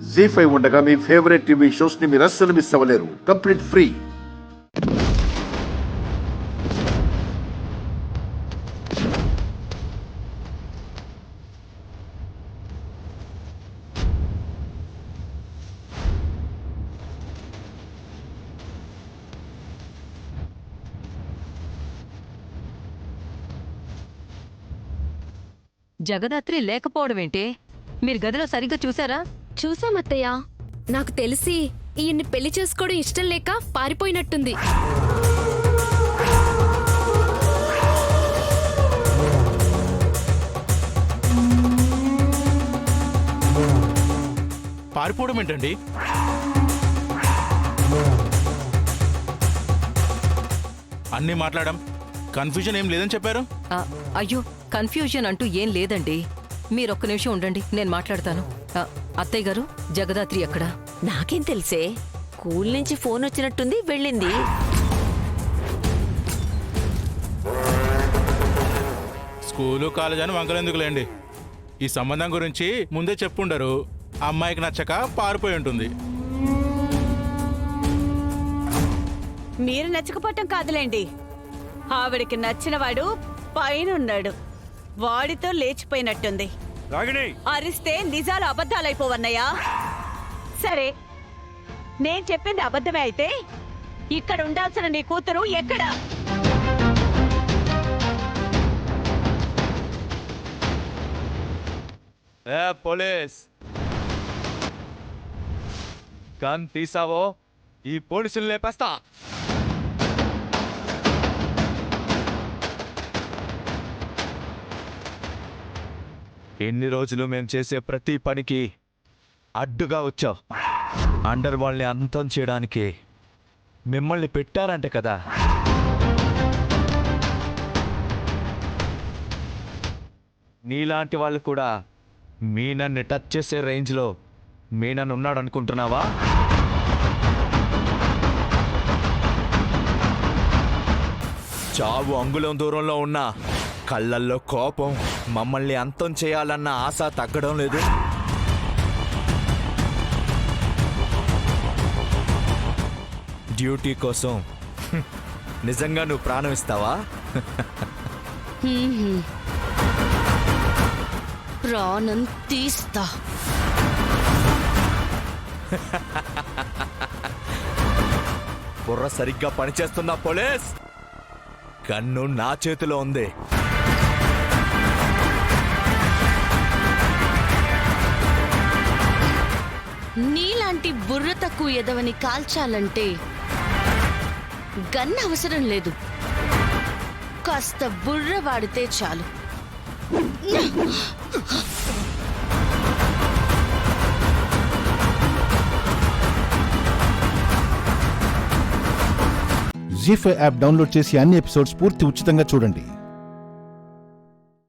జీ5 ఉండగా మీ favourite TV shows ని మీరు అస్సలు మిస్ అవ్వలేరు. Complete free. జగదాత్రి లేకపోవడమేంటి? మీరు గదిలో సరిగ్గా చూసారా? చూసామత్తయ్య. నాకు తెలిసి ఈయన్ని పెళ్లి చేసుకోవడం ఇష్టం లేక పారిపోయినట్టుంది. పారిపోవడం ఏంటండి? అన్నీ మాట్లాడడం కన్ఫ్యూజన్ ఏం లేదని చెప్పారు. అయ్యో, కన్ఫ్యూజన్ అంటూ ఏం లేదండి. మీరొక్క నిమిషం ఉండండి, నేను మాట్లాడతాను. అత్తయ్య గారు, జగదాత్రి ఎక్కడా? నాకేం తెలిసే, స్కూల్ నుంచి ఫోన్ వచ్చినట్టుంది, వెళ్ళింది. స్కూలు కాలేజ్ అని వంకలెందుకులేండి. ఈ సంబంధం గురించి ముందే చెప్పుండరు. అమ్మాయికి నచ్చక పారిపోయి ఉంటుంది. మీరు నచ్చకపోవటం కాదులేండి, ఆవిడికి నచ్చినవాడు పైనున్నాడు, వాడితో లేచిపోయినట్టుంది. అరిస్తే నిజాలు అబద్ధాలైపోవన్నయ్యా. సరే, నేను చెప్పింది అబద్ధమే అయితే ఇక్కడ ఉండాల్సిన నీ కూతురు ఎక్కడ? పోలీస్ గన్ తీసావో ఈ పోలీసులు లేపేస్తా. ఎన్ని రోజులు మేము చేసే ప్రతి పనికి అడ్డుగా వచ్చావు. అండర్ వాళ్ళని అంతం చేయడానికి మిమ్మల్ని పెట్టారంటే కదా. నీలాంటి వాళ్ళు కూడా మీనన్ని టచ్ చేసే రేంజ్లో మీనన్ ఉన్నాడు అనుకుంటున్నావా? చావు అంగుళం దూరంలో ఉన్నా కళ్ళల్లో కోపం, మమ్మల్ని అంతం చేయాలన్న ఆశ తగ్గడం లేదు. డ్యూటీ కోసం నిజంగా నువ్వు ప్రాణం ఇస్తావా? ప్రాణం తీస్తా. బుర్ర సరిగ్గా పనిచేస్తున్నా పోలీస్? కన్ను నా చేతిలో ఉంది. నీలాంటి బుర్ర తక్కువ ఎదవని కాల్చాలంటే గన్ అవసరం లేదు, కాస్త బుర్ర వాడితే చాలు. జీ5 యాప్ డౌన్లోడ్ చేసి అన్ని ఎపిసోడ్స్ పూర్తి ఉచితంగా చూడండి.